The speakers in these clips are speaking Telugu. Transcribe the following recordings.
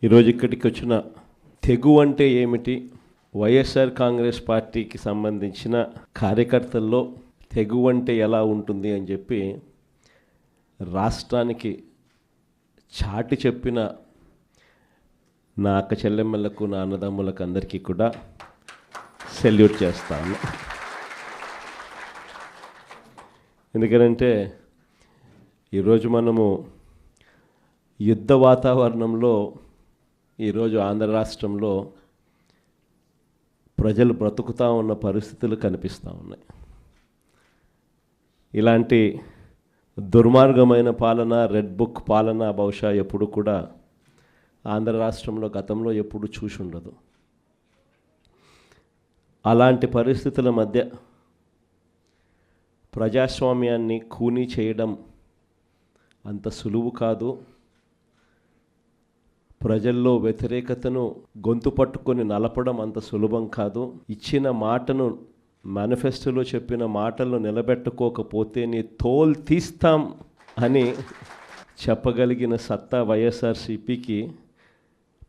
ఈరోజు ఇక్కడికి వచ్చిన తెగువ అంటే ఏమిటి, వైఎస్ఆర్ కాంగ్రెస్ పార్టీకి సంబంధించిన కార్యకర్తల్లో తెగువ అంటే ఎలా ఉంటుంది అని చెప్పి రాష్ట్రానికి చాటి చెప్పిన నా అక్క చెల్లెమ్మలకు, నా అన్నదమ్ములకు అందరికీ కూడా సెల్యూట్ చేస్తాను. ఎందుకంటే ఈరోజు మనము యుద్ధ వాతావరణంలో ఈరోజు ఆంధ్ర రాష్ట్రంలో ప్రజలు బ్రతుకుతూ ఉన్న పరిస్థితులు కనిపిస్తూ ఉన్నాయి. ఇలాంటి దుర్మార్గమైన పాలన, రెడ్ బుక్ పాలన బహుశా ఎప్పుడు కూడా ఆంధ్ర రాష్ట్రంలో గతంలో ఎప్పుడు చూసి ఉండదు. అలాంటి పరిస్థితుల మధ్య ప్రజాస్వామ్యాన్ని ఖూనీ చేయడం అంత సులువు కాదు. ప్రజల్లో వ్యతిరేకతను గొంతు పట్టుకొని నలపడం అంత సులభం కాదు. ఇచ్చిన మాటను, మేనిఫెస్టోలో చెప్పిన మాటలను నిలబెట్టుకోకపోతే నీ తోలు తీస్తాం అని చెప్పగలిగిన సత్తా వైఎస్ఆర్సీపీకి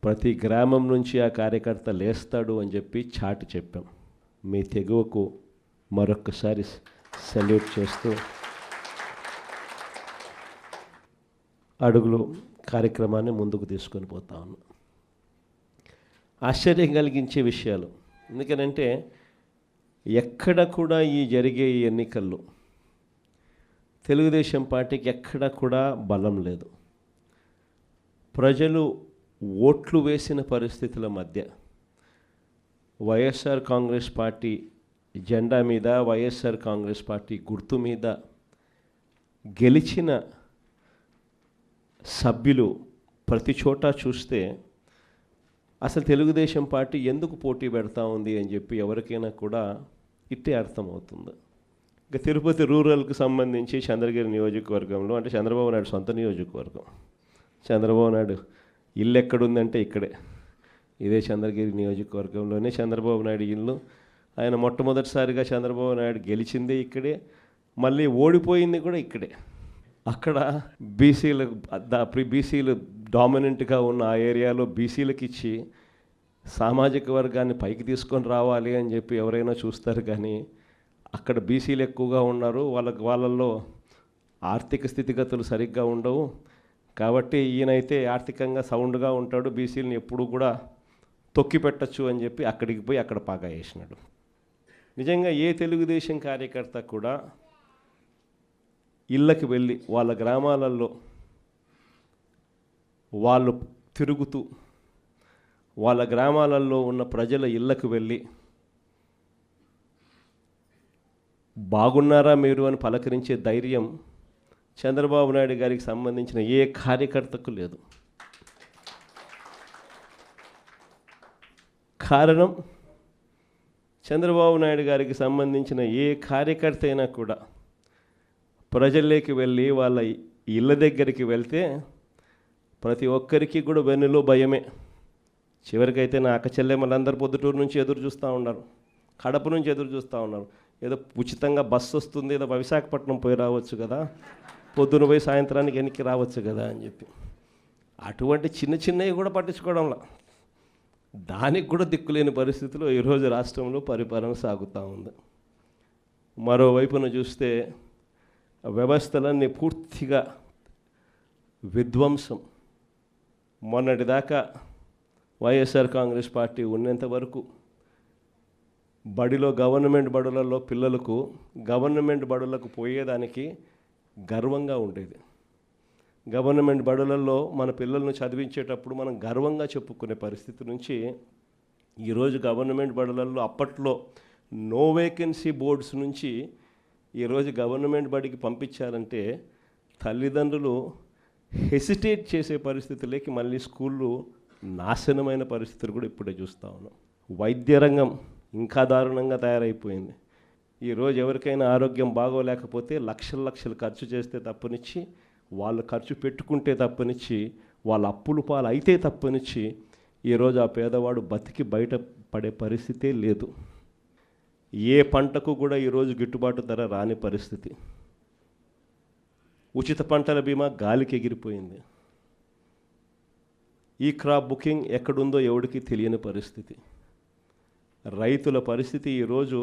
ప్రతి గ్రామం నుంచి ఆ కార్యకర్త లేస్తాడు అని చెప్పి చాటి చెప్పాం. మీ తెగువకు మరొక్కసారి సెల్యూట్ చేస్తూ అడుగులు కార్యక్రమాన్ని ముందుకు తీసుకొని పోతా ఉన్నాం. ఆశ్చర్యం కలిగించే విషయాలు, ఎందుకనంటే ఎక్కడ కూడా ఈ జరిగే ఈ ఎన్నికల్లో తెలుగుదేశం పార్టీకి ఎక్కడ కూడా బలం లేదు. ప్రజలు ఓట్లు వేసిన పరిస్థితుల మధ్య వైఎస్ఆర్ కాంగ్రెస్ పార్టీ జెండా మీద, వైఎస్ఆర్ కాంగ్రెస్ పార్టీ గుర్తు మీద గెలిచిన సభ్యులు ప్రతి చోట చూస్తే అసలు తెలుగుదేశం పార్టీ ఎందుకు పోటీ పెడతా ఉంది అని చెప్పి ఎవరికైనా కూడా ఇట్టే అర్థమవుతుంది. ఇంకా తిరుపతి రూరల్కి సంబంధించి చంద్రగిరి నియోజకవర్గంలో, అంటే చంద్రబాబు నాయుడు సొంత నియోజకవర్గం, చంద్రబాబు నాయుడు ఇల్లు ఎక్కడుందంటే ఇక్కడే, ఇదే చంద్రగిరి నియోజకవర్గంలోనే చంద్రబాబు నాయుడు ఇల్లు. ఆయన మొట్టమొదటిసారిగా చంద్రబాబు నాయుడు గెలిచిందే ఇక్కడే, మళ్ళీ ఓడిపోయింది కూడా ఇక్కడే. అక్కడ బీసీలు డామినెంట్గా ఉన్న ఆ ఏరియాలో బీసీలకు ఇచ్చి సామాజిక వర్గాన్ని పైకి తీసుకొని రావాలి అని చెప్పి ఎవరైనా చూస్తారు, కానీ అక్కడ బీసీలు ఎక్కువగా ఉన్నారు. వాళ్ళల్లో ఆర్థిక స్థితిగతులు సరిగ్గా ఉండవు. కాబట్టి ఈయనైతే ఆర్థికంగా సౌండ్గా ఉంటాడు, బీసీలను ఎప్పుడూ కూడా తొక్కి పెట్టచ్చు అని చెప్పి అక్కడికి పోయి అక్కడ పాగా వేసినాడు. నిజంగా ఏ తెలుగుదేశం కార్యకర్త కూడా ఇళ్ళకి వెళ్ళి వాళ్ళ గ్రామాలలో వాళ్ళు తిరుగుతూ వాళ్ళ గ్రామాలలో ఉన్న ప్రజల ఇళ్ళకు వెళ్ళి బాగున్నారా మీరు అని పలకరించే ధైర్యం చంద్రబాబు నాయుడు గారికి సంబంధించిన ఏ కార్యకర్తకు లేదు. కారణం, చంద్రబాబు నాయుడు గారికి సంబంధించిన ఏ కార్యకర్త అయినా కూడా ప్రజల్లోకి వెళ్ళి వాళ్ళ ఇళ్ళ దగ్గరికి వెళ్తే ప్రతి ఒక్కరికి కూడా వెన్నులో భయమే. చివరికైతే నా అక్క చెల్లెమ్మలందరూ పొద్దుటూరు నుంచి ఎదురు చూస్తూ ఉన్నారు, కడప నుంచి ఎదురు చూస్తూ ఉన్నారు. ఏదో ఉచితంగా బస్సు వస్తుంది, ఏదో విశాఖపట్నం పోయి రావచ్చు కదా, పొద్దున పోయి సాయంత్రానికి వెనక్కి రావచ్చు కదా అని చెప్పి అటువంటి చిన్న చిన్నవి కూడా పట్టించుకోవడంలా, దానికి కూడా దిక్కులేని పరిస్థితిలో ఈరోజు రాష్ట్రంలో పరిపాలన సాగుతూ ఉంది. మరోవైపున చూస్తే వ్యవస్థలన్నీ పూర్తిగా విధ్వంసం. మొన్నటిదాకా వైఎస్ఆర్ కాంగ్రెస్ పార్టీ ఉన్నంత వరకు గవర్నమెంట్ బడులలో పిల్లలకు గవర్నమెంట్ బడులకు పోయేదానికి గర్వంగా ఉండేది. గవర్నమెంట్ బడులలో మన పిల్లలను చదివించేటప్పుడు మనం గర్వంగా చెప్పుకునే పరిస్థితి నుంచి ఈరోజు గవర్నమెంట్ బడులలో అప్పట్లో నో వేకెన్సీ బోర్డ్స్ నుంచి ఈరోజు గవర్నమెంట్ బడికి పంపించారంటే తల్లిదండ్రులు హెసిటేట్ చేసే పరిస్థితులకి మళ్ళీ స్కూళ్ళు నాశనమైన పరిస్థితులు కూడా ఇప్పుడే చూస్తూ ఉన్నాం. వైద్య రంగం ఇంకా దారుణంగా తయారైపోయింది. ఈరోజు ఎవరికైనా ఆరోగ్యం బాగోలేకపోతే లక్షలు ఖర్చు చేస్తే తప్పనిచ్చి, వాళ్ళు ఖర్చు పెట్టుకుంటే తప్పనిచ్చి, వాళ్ళ అప్పులు పాలు అయితే తప్పనిచ్చి ఈరోజు ఆ పేదవాడు బతికి బయట పడే పరిస్థితే లేదు. ఏ పంటకు కూడా ఈరోజు గిట్టుబాటు ధర రాని పరిస్థితి. ఉచిత పంటల బీమా గాలికి ఎగిరిపోయింది. ఈ క్రాప్ బుకింగ్ ఎక్కడుందో ఎవడికి తెలియని పరిస్థితి. రైతుల పరిస్థితి ఈరోజు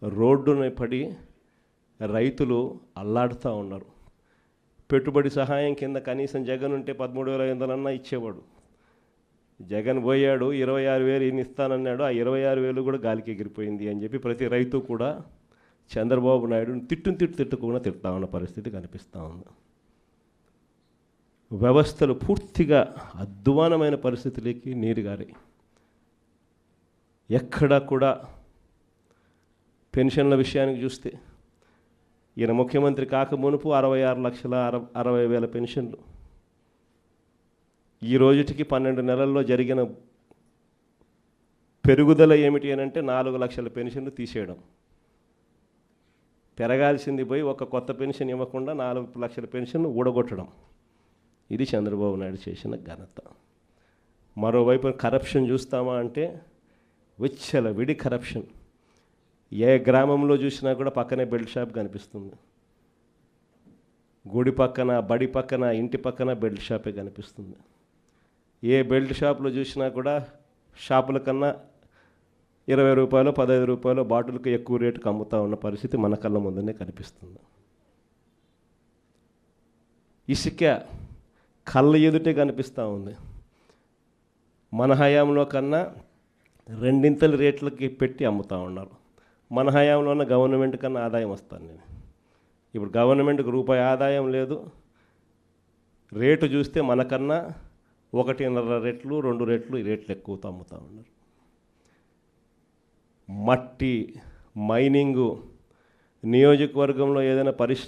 రోడ్డున పడి రైతులు అల్లాడుతూ ఉన్నారు. పెట్టుబడి సహాయం కింద కనీసం జగన్ ఉంటే 13,500 ఇచ్చేవాడు. జగన్ పోయాడు, 26,000 ఈయన ఇస్తానన్నాడు. ఆ 26,000 కూడా గాలికి ఎగిరిపోయింది అని చెప్పి ప్రతి రైతు కూడా చంద్రబాబు నాయుడు తిట్టుకుండా తిడతా ఉన్న పరిస్థితి కనిపిస్తూ ఉంది. వ్యవస్థలు పూర్తిగా అధ్వానమైన పరిస్థితులకి నీరుగారి. ఎక్కడా కూడా పెన్షన్ల విషయానికి చూస్తే ఈయన ముఖ్యమంత్రి కాక మునుపు 66,60,000 పెన్షన్లు. ఈ రోజుటికి 12 నెలల్లో జరిగిన పెరుగుదల ఏమిటి అని అంటే 4 లక్షల పెన్షన్లు తీసేయడం. పెరగాల్సింది పోయి ఒక కొత్త పెన్షన్ ఇవ్వకుండా 4 లక్షల పెన్షన్లు ఊడగొట్టడం. ఇది చంద్రబాబు నాయుడు చేసిన ఘనత. మరోవైపు కరప్షన్ చూస్తామా అంటే విడి కరప్షన్. ఏ గ్రామంలో చూసినా కూడా పక్కనే బెల్ట్ షాప్ కనిపిస్తుంది. గుడి పక్కన, బడి పక్కన, ఇంటి పక్కన బెల్ట్ షాపే కనిపిస్తుంది. ఏ బెల్ట్ షాప్లో చూసినా కూడా షాపుల కన్నా 20 రూపాయలు, 15 రూపాయలు బాటిల్కి ఎక్కువ రేటుకు అమ్ముతూ ఉన్న పరిస్థితి మన కళ్ళ ముందునే కనిపిస్తుంది. ఇసుక కళ్ళ ఎదుటే కనిపిస్తూ ఉంది. మన హయాంలో కన్నా 2 రేట్లకి పెట్టి అమ్ముతూ ఉన్నారు. మన హయాంలో ఉన్న గవర్నమెంట్ కన్నా ఆదాయం వస్తాను నేను. ఇప్పుడు గవర్నమెంట్కి రూపాయి ఆదాయం లేదు. రేటు చూస్తే మనకన్నా 1.5 రెట్లు 2 రెట్లు ఈ రేట్లు ఎక్కువతో అమ్ముతూ ఉన్నారు. మట్టి మైనింగు, నియోజకవర్గంలో ఏదైనా పరిశ్రమ